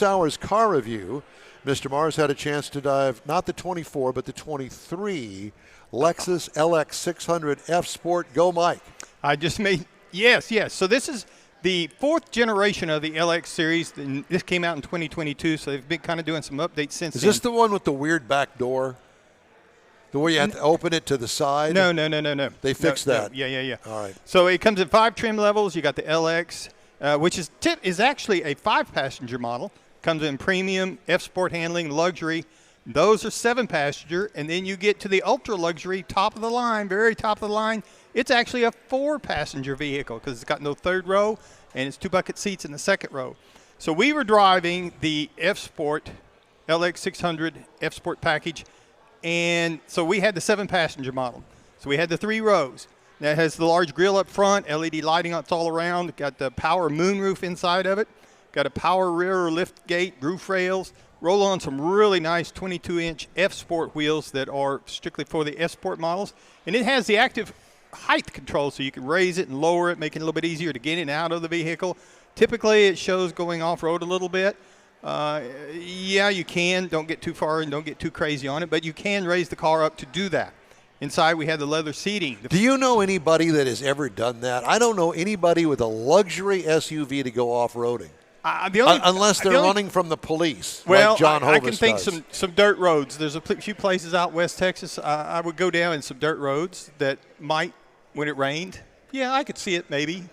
this hour's car review, Mr. Mars had a chance to dive not the 24 but the 23 Lexus LX600 F Sport. Go, Mike. I just made yes. So this is the 4th generation of the LX series. And this came out in 2022, so they've been kind of doing some updates since. Is this the one with the weird back door? The way you have to open it to the side? No. They fixed that. Yeah. All right. So it comes in 5 trim levels. You got the LX, which is actually a 5-passenger model. Comes in premium, F Sport handling, luxury. Those are 7-passenger. And then you get to the ultra luxury, top of the line, very top of the line. It's actually a 4-passenger vehicle because it's got no third row and it's 2 bucket seats in the second row. So we were driving the F Sport LX600 F Sport package. And so we had the 7-passenger model. So we had the 3 rows. That has the large grille up front, LED lighting all around. Got the power moonroof inside of it. Got a power rear lift gate, roof rails. Roll on some really nice 22-inch F Sport wheels that are strictly for the F Sport models. And it has the active height control, so you can raise it and lower it, make it a little bit easier to get in and out of the vehicle. Typically, it shows going off-road a little bit. Yeah, you can. Don't get too far and don't get too crazy on it, but you can raise the car up to do that. Inside, we have the leather seating. Do you know anybody that has ever done that? I don't know anybody with a luxury SUV to go off-roading. Unless they're running from the police, like John Hovis I can think some dirt roads. There's a few places out West Texas. I would go down in some dirt roads that might, when it rained. Yeah, I could see it maybe.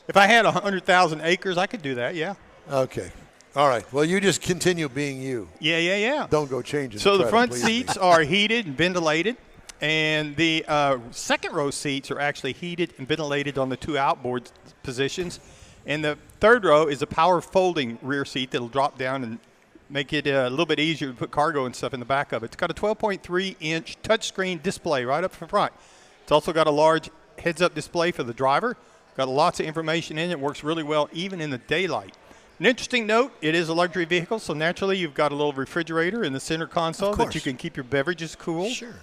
If I had 100,000 acres, I could do that, yeah. Okay. All right. Well, you just continue being you. Yeah. Don't go changing. So the front seats are heated and ventilated, and the second row seats are actually heated and ventilated on the 2 outboard positions. And the third row is a power folding rear seat that'll drop down and make it a little bit easier to put cargo and stuff in the back of it. It's got a 12.3-inch touchscreen display right up front. It's also got a large heads-up display for the driver. Got lots of information in it. Works really well even in the daylight. An interesting note, it is a luxury vehicle, so naturally you've got a little refrigerator in the center console that you can keep your beverages cool. Sure.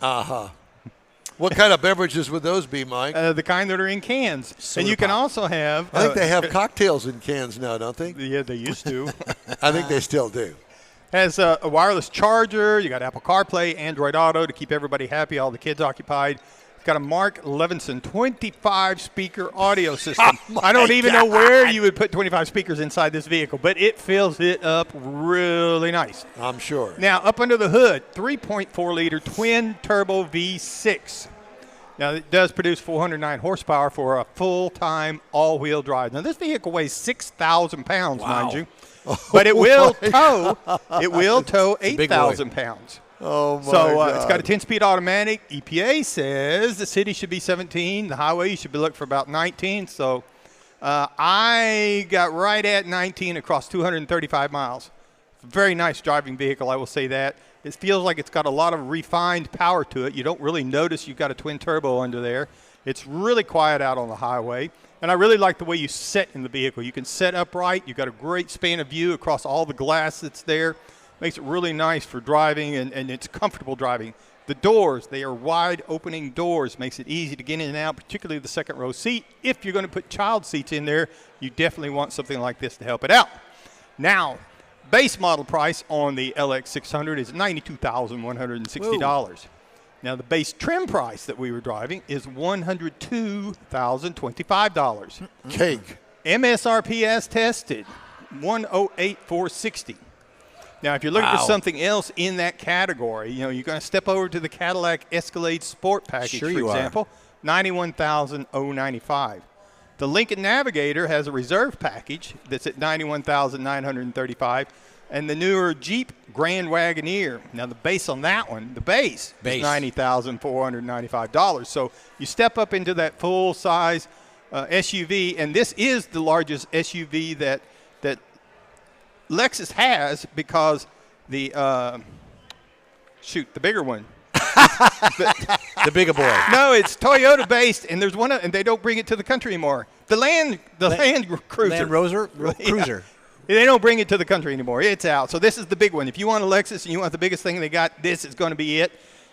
What kind of beverages would those be, Mike? The kind that are in cans. Soda and you can also have... I think they have cocktails in cans now, don't they? Yeah, they used to. I think they still do. Has a wireless charger. You got Apple CarPlay, Android Auto to keep everybody happy, all the kids occupied. It's got a Mark Levinson 25-speaker audio system. I don't even know where you would put 25 speakers inside this vehicle, but it fills it up really nice. I'm sure. Now, up under the hood, 3.4-liter twin-turbo V6. Now, it does produce 409 horsepower for a full-time all-wheel drive. Now, this vehicle weighs 6,000 pounds, mind you, but it will tow 8,000 pounds. Oh, my God. It's got a 10-speed automatic. EPA says the city should be 17. The highway, you should be looking for about 19. So I got right at 19 across 235 miles. It's a very nice driving vehicle, I will say that. It feels like it's got a lot of refined power to it. You don't really notice you've got a twin turbo under there. It's really quiet out on the highway. And I really like the way you sit in the vehicle. You can sit upright. You've got a great span of view across all the glass that's there. Makes it really nice for driving, and it's comfortable driving. The doors, they are wide opening doors. Makes it easy to get in and out, particularly the second row seat. If you're going to put child seats in there, you definitely want something like this to help it out. Now, base model price on the LX600 is $92,160. Now, the base trim price that we were driving is $102,025. Cake. MSRP as tested, $108,460. Now, if you're looking for something else in that category, you're going to step over to the Cadillac Escalade Sport package, for example, $91,095. The Lincoln Navigator has a reserve package that's at $91,935, and the newer Jeep Grand Wagoneer. Now, the base on that one, is $90,495. So you step up into that full-size SUV, and this is the largest SUV that Lexus has because the bigger one. The bigger boy. No, it's Toyota based, and there's one, and they don't bring it to the country anymore. The Land Cruiser. Land Rover? Cruiser. Yeah. They don't bring it to the country anymore. It's out. So this is the big one. If you want a Lexus and you want the biggest thing they got, this is going to be it.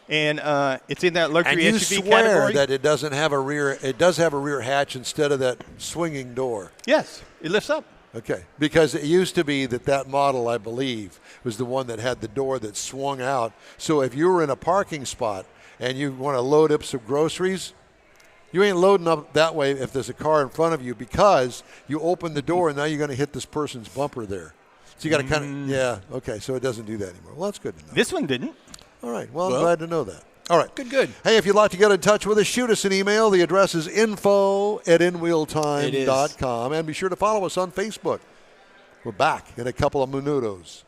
And it's in that luxury SUV category. And you swear that it doesn't have a rear. It does have a rear hatch instead of that swinging door. Yes, it lifts up. Okay, because it used to be that model, I believe, was the one that had the door that swung out. So if you were in a parking spot and you want to load up some groceries, you ain't loading up that way if there's a car in front of you, because you open the door and now you're going to hit this person's bumper there. So you got to kind of, okay, so it doesn't do that anymore. Well, that's good to know. This one didn't. All right, well, I'm glad to know that. All right. Good. Hey, if you'd like to get in touch with us, shoot us an email. The address is info@inwheeltime.com. And be sure to follow us on Facebook. We're back in a couple of minutos.